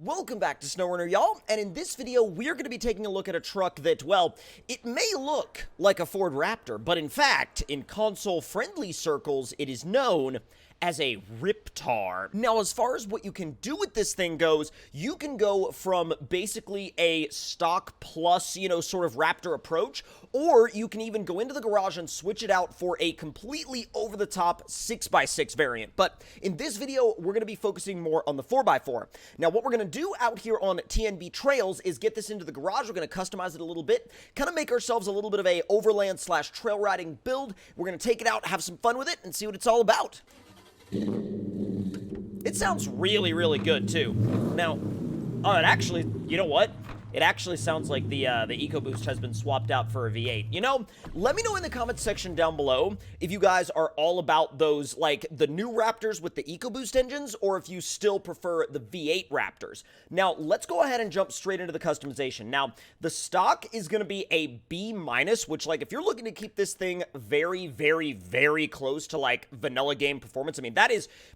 Welcome back to SnowRunner, y'all, and in this video, we're going to be taking a look at a truck that, well, it may look like a Ford Raptor, but in fact, in console-friendly circles, it is known as a Raptor. Now, as far as what you can do with this thing goes, you can go from basically a stock plus, sort of Raptor approach, or you can even go into the garage and switch it out for a completely over-the-top 6x6 variant. But in this video, we're going to be focusing more on the 4x4. Now, what we're going to do out here on TNB Trails is get this into the garage. We're going to customize it a little bit, kind of make ourselves a little bit of a overland slash trail riding build. We're going to take it out, have some fun with it, and see what it's all about. It sounds really, really good, too. Now, it actually, you know what? It actually sounds like the EcoBoost has been swapped out for a V8. Let me know in the comments section down below if you guys are all about those, like, the new Raptors with the EcoBoost engines, or if you still prefer the V8 Raptors. Now, let's go ahead and jump straight into the customization. Now, the stock is going to be a B-, which, like, if you're looking to keep this thing very, very, very close to, like, vanilla game performance, I mean,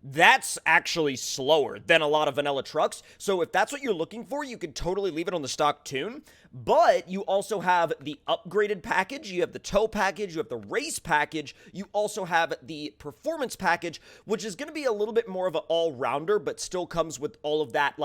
that's actually slower than a lot of vanilla trucks. So if that's what you're looking for, you could totally leave it on the stock tune, but you also have the upgraded package, you have the tow package, you have the race package, you also have the performance package, which is going to be a little bit more of an all-rounder, but still comes with all of that,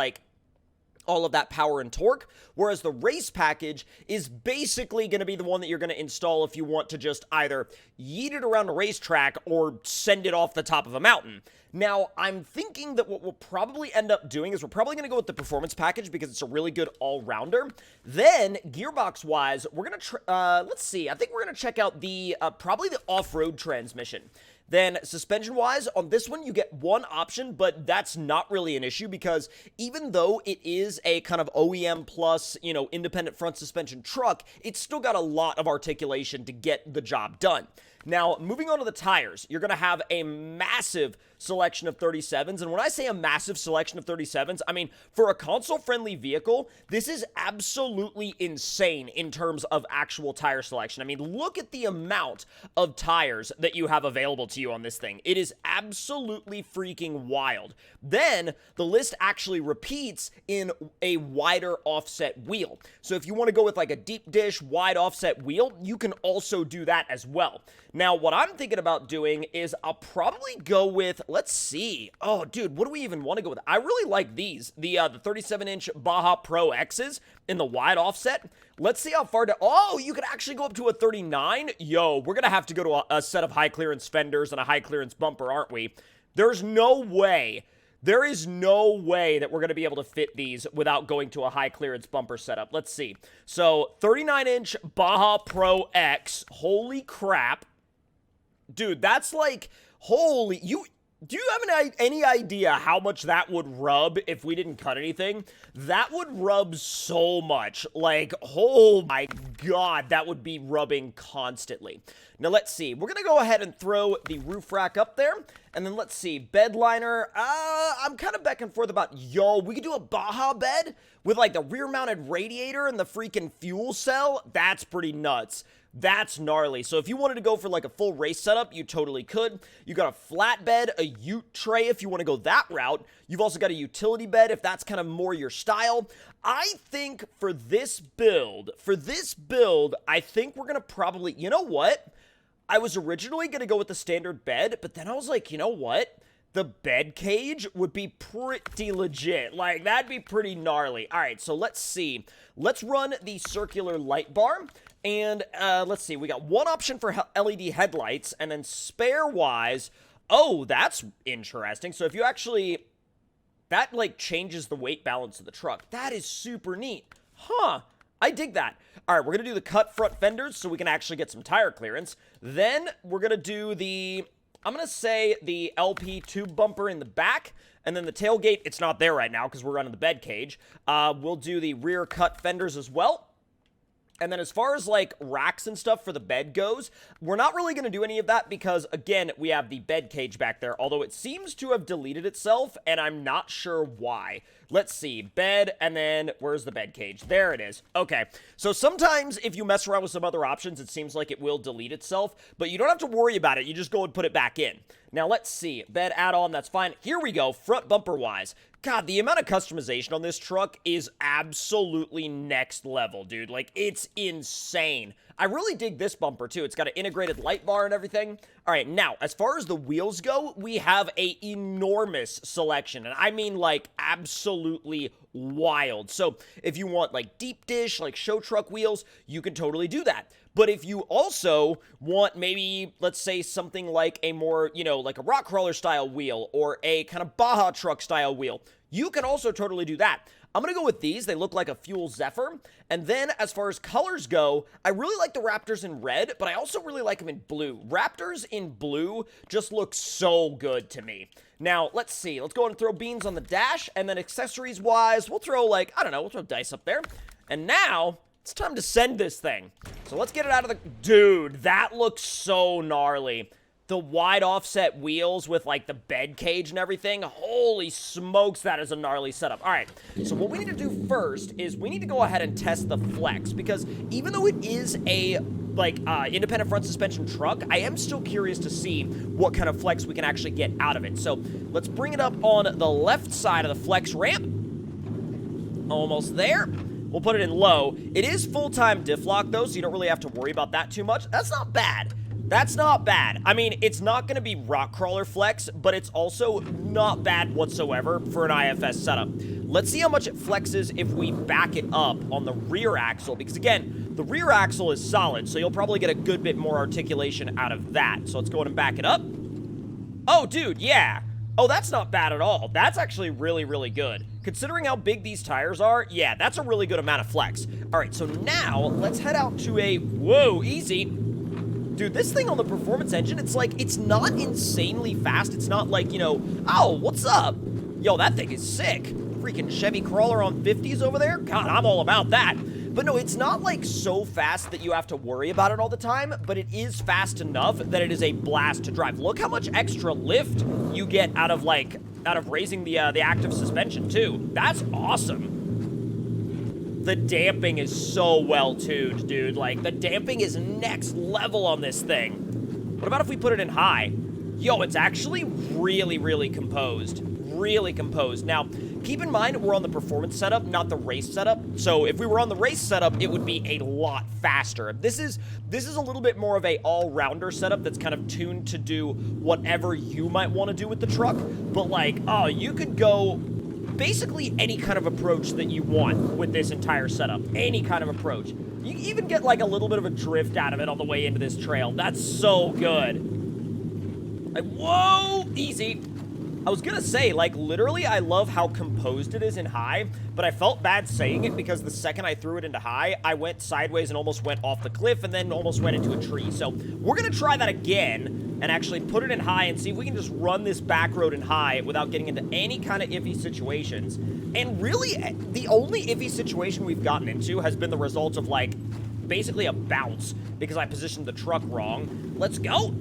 power and torque, whereas the race package is basically going to be the one that you're going to install if you want to just either yeet it around a racetrack or send it off the top of a mountain. Now, I'm thinking that what we'll probably end up doing is we're probably going to go with the performance package because it's a really good all-rounder. Then, gearbox-wise, we're going to, let's see, I think we're going to check out the, probably the off-road transmission. Then, suspension-wise, on this one, you get one option, but that's not really an issue because even though it is a kind of OEM plus, independent front suspension truck, it's still got a lot of articulation to get the job done. Now, moving on to the tires, you're going to have a massive selection of 37s, and when I say a massive selection of 37s, I mean, for a console-friendly vehicle, this is absolutely insane in terms of actual tire selection. I mean, look at the amount of tires that you have available to you on this thing. It is absolutely freaking wild. Then, the list actually repeats in a wider offset wheel. So if you want to go with like a deep dish, wide offset wheel, you can also do that as well. Now, what I'm thinking about doing is I'll probably go with, let's see. Oh, dude, what do we even want to go with? I really like these, the 37-inch Baja Pro X's in the wide offset. Let's see how far to, oh, you could actually go up to a 39. Yo, we're going to have to go to a set of high clearance fenders and a high clearance bumper, aren't we? There's no way. There is no way that we're going to be able to fit these without going to a high clearance bumper setup. Let's see. So, 39-inch Baja Pro X. Holy crap. Dude, that's like, holy, do you have any idea how much that would rub if we didn't cut anything? That would rub so much. Like, oh my god, that would be rubbing constantly. Now, let's see. We're going to go ahead and throw the roof rack up there. And then, let's see. Bed liner. I'm kind of back and forth about, yo, we could do a Baja bed with, like, the rear-mounted radiator and the freaking fuel cell. That's pretty nuts. That's gnarly. So if you wanted to go for like a full race setup, you totally could. You got a flatbed, a ute tray if you want to go that route. You've also got a utility bed if that's kind of more your style. I think for this build, I think we're going to probably, you know what? I was originally going to go with the standard bed, but then I was like, you know what? The bed cage would be pretty legit. Like, that'd be pretty gnarly. All right, so let's see. Let's run the circular light bar. And let's see, we got one option for LED headlights, and then spare-wise, oh, that's interesting. So if you actually, that, like, changes the weight balance of the truck. That is super neat. Huh, I dig that. All right, we're going to do the cut front fenders so we can actually get some tire clearance. Then we're going to do the, I'm going to say the LP tube bumper in the back. And then the tailgate, it's not there right now because we're running the bed cage. We'll do the rear cut fenders as well. And then as far as, like, racks and stuff for the bed goes, we're not really going to do any of that because, again, we have the bed cage back there, although it seems to have deleted itself, and I'm not sure why. Let's see, bed, and then where's the bed cage? There it is. Okay, so sometimes if you mess around with some other options, it seems like it will delete itself, but you don't have to worry about it. You just go and put it back in. Now, let's see. Bed add-on, that's fine. Here we go, front bumper-wise. God, the amount of customization on this truck is absolutely next level, dude. Like, it's insane. I really dig this bumper, too. It's got an integrated light bar and everything. All right, now, as far as the wheels go, we have a enormous selection. And I mean, like, absolutely wild. So, if you want, like, deep dish, like, show truck wheels, you can totally do that. But if you also want maybe, let's say, something like a more, you know, like a rock crawler style wheel or a kind of Baja truck style wheel, you can also totally do that. I'm going to go with these. They look like a Fuel Zephyr. And then as far as colors go, I really like the Raptors in red, but I also really like them in blue. Raptors in blue just look so good to me. Now, let's see. Let's go and throw beans on the dash. And then accessories-wise, we'll throw, like, I don't know, we'll throw dice up there. And now, it's time to send this thing. So let's get it out of the... Dude, that looks so gnarly. The wide offset wheels with, like, the bed cage and everything. Holy smokes, that is a gnarly setup. All right, so what we need to do first is we need to go ahead and test the flex, because even though it is a, like, independent front suspension truck, I am still curious to see what kind of flex we can actually get out of it. So let's bring it up on the left side of the flex ramp. Almost there. We'll put it in low. It is full-time diff lock, though, so you don't really have to worry about that too much. That's not bad. That's not bad. I mean, it's not going to be rock crawler flex, but it's also not bad whatsoever for an IFS setup. Let's see how much it flexes if we back it up on the rear axle, because again, the rear axle is solid, so you'll probably get a good bit more articulation out of that. So let's go ahead and back it up. Oh, dude, yeah. Oh, that's not bad at all. That's actually really, really good. Considering how big these tires are, yeah, that's a really good amount of flex. All right, so now let's head out to a, whoa, easy. Dude, this thing on the performance engine, it's like, it's not insanely fast. It's not like, you know, oh, what's up? Yo, that thing is sick. Freaking Chevy crawler on 50s over there. God, I'm all about that. But no, it's not like so fast that you have to worry about it all the time, but it is fast enough that it is a blast to drive. Look how much extra lift you get out of raising the active suspension too. That's awesome. The damping is so well tuned, dude. Like, the damping is next level on this thing. What about if we put it in high? Yo, it's actually really, really composed. Really composed. Now, keep in mind, we're on the performance setup, not the race setup. So if we were on the race setup, it would be a lot faster. This is a little bit more of a all-rounder setup that's kind of tuned to do whatever you might want to do with the truck. But like, oh, you could go basically any kind of approach that you want with this entire setup. Any kind of approach. You even get like a little bit of a drift out of it on the way into this trail. That's so good. Like, whoa, easy. I was gonna say, like, literally, I love how composed it is in high, but I felt bad saying it because the second I threw it into high, I went sideways and almost went off the cliff and then almost went into a tree. So we're gonna try that again and actually put it in high and see if we can just run this back road in high without getting into any kind of iffy situations. And really, the only iffy situation we've gotten into has been the result of, like, basically a bounce because I positioned the truck wrong. Let's go.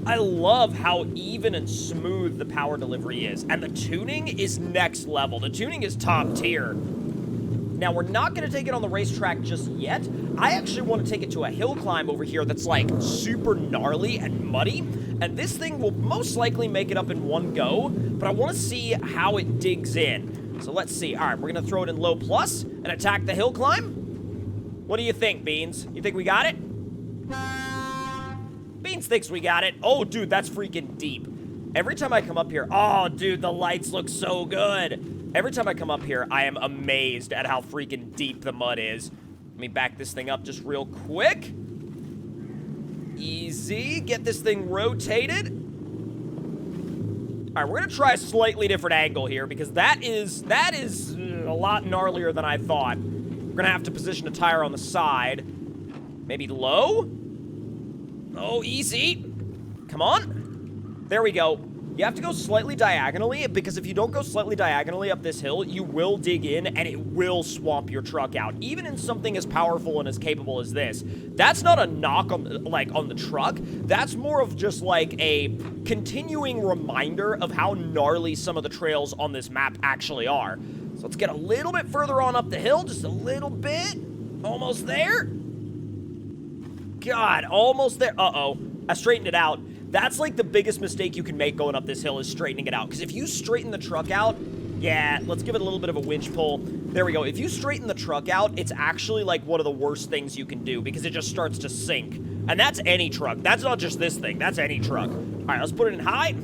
I love how even and smooth the power delivery is, and the tuning is next level. The tuning is top tier. Now, we're not going to take it on the racetrack just yet. I actually want to take it to a hill climb over here that's, like, super gnarly and muddy, and this thing will most likely make it up in one go, but I want to see how it digs in. So let's see. All right, we're going to throw it in low plus and attack the hill climb. What do you think, Beans? You think we got it? Beans thinks we got it. Oh, dude, that's freaking deep. Every time I come up here, oh, dude, the lights look so good. Every time I come up here, I am amazed at how freaking deep the mud is. Let me back this thing up just real quick. Easy. Get this thing rotated. All right, we're going to try a slightly different angle here because that is a lot gnarlier than I thought. We're going to have to position a tire on the side. Maybe low? Oh, easy. Come on. There we go. You have to go slightly diagonally, because if you don't go slightly diagonally up this hill, you will dig in and it will swamp your truck out, even in something as powerful and as capable as this. That's not a knock on the truck. That's more of just like a continuing reminder of how gnarly some of the trails on this map actually are. So let's get a little bit further on up the hill, just a little bit. Almost there. God, almost there. Uh-oh. I straightened it out. That's like the biggest mistake you can make going up this hill is straightening it out. Because if you straighten the truck out, yeah, let's give it a little bit of a winch pull. There we go. If you straighten the truck out, it's actually like one of the worst things you can do because it just starts to sink. And that's any truck. That's not just this thing. That's any truck. All right, let's put it in high.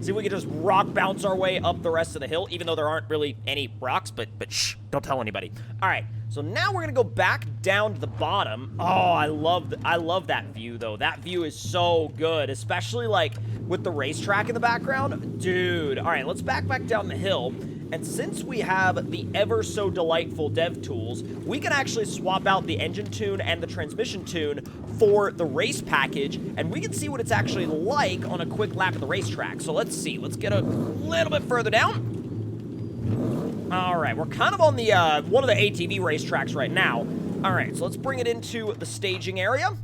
See if we can just rock bounce our way up the rest of the hill, even though there aren't really any rocks, but shh, don't tell anybody. All right, so now we're gonna go back down to the bottom. Oh, I love that view, though. That view is so good, especially, like, with the racetrack in the background. Dude, all right, let's back down the hill. And since we have the ever so delightful dev tools, we can actually swap out the engine tune and the transmission tune for the race package, and we can see what it's actually like on a quick lap of the racetrack. So let's see. Let's get a little bit further down. All right, we're kind of on the one of the ATV racetracks right now. All right, so let's bring it into the staging area.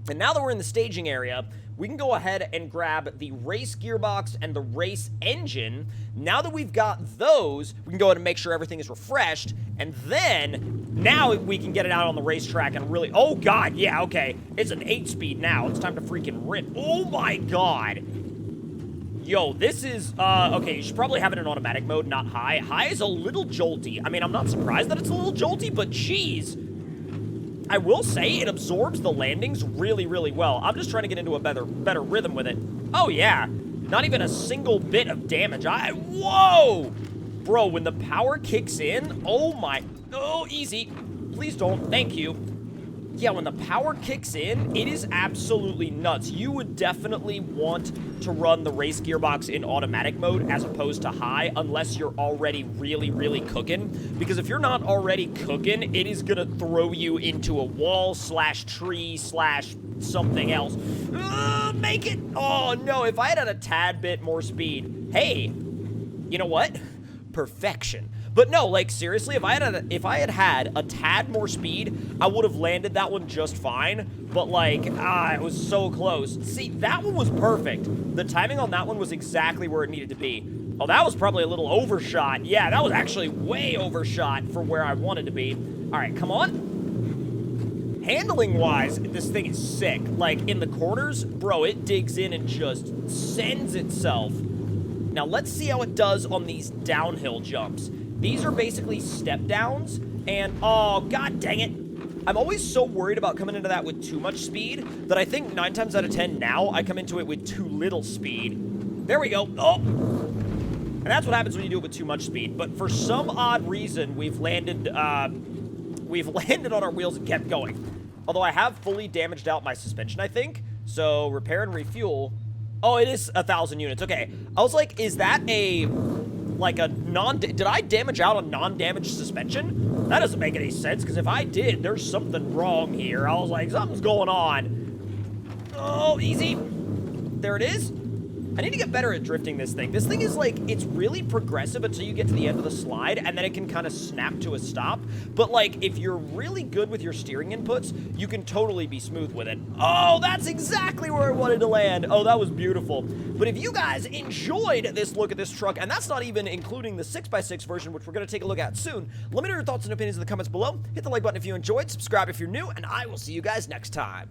And now that we're in the staging area, we can go ahead and grab the race gearbox and the race engine. Now that we've got those, we can go ahead and make sure everything is refreshed. And then, now we can get it out on the racetrack and really... Oh, God, yeah, okay. It's an 8-speed now. It's time to freaking rip. Oh, my God. Yo, this is... okay, you should probably have it in automatic mode, not high. High is a little jolty. I mean, I'm not surprised that it's a little jolty, but jeez. I will say it absorbs the landings really, really well. I'm just trying to get into a better rhythm with it. Oh, yeah. Not even a single bit of damage. Whoa! Bro, when the power kicks in, oh my... Oh, easy. Please don't. Thank you. Yeah, when the power kicks in, it is absolutely nuts. You would definitely want to run the race gearbox in automatic mode as opposed to high unless you're already really, really cooking. Because if you're not already cooking, it is going to throw you into a wall / tree / something else. Make it! Oh, no, if I had a tad bit more speed. Hey, you know what? Perfection. But no, like, seriously, if I had had a tad more speed, I would have landed that one just fine. But, like, it was so close. See, that one was perfect. The timing on that one was exactly where it needed to be. Oh, that was probably a little overshot. Yeah, that was actually way overshot for where I wanted to be. All right, come on. Handling-wise, this thing is sick. Like, in the corners, bro, it digs in and just sends itself. Now, let's see how it does on these downhill jumps. These are basically step downs, and oh, god dang it. I'm always so worried about coming into that with too much speed that I think 9 times out of 10 now I come into it with too little speed. There we go. Oh! And that's what happens when you do it with too much speed. But for some odd reason, we've landed on our wheels and kept going. Although I have fully damaged out my suspension, I think. So, repair and refuel. Oh, it is 1,000 units. Okay. I was like, is that like a did I damage out a non-damaged suspension? That doesn't make any sense, because if I did, there's something wrong here. I was like, something's going on. Oh, easy. There it is. I need to get better at drifting this thing. This thing is like, it's really progressive until you get to the end of the slide, and then it can kind of snap to a stop. But like, if you're really good with your steering inputs, you can totally be smooth with it. Oh, that's exactly where I wanted to land. Oh, that was beautiful. But if you guys enjoyed this look at this truck, and that's not even including the 6x6 version, which we're going to take a look at soon, let me know your thoughts and opinions in the comments below. Hit the like button if you enjoyed, subscribe if you're new, and I will see you guys next time.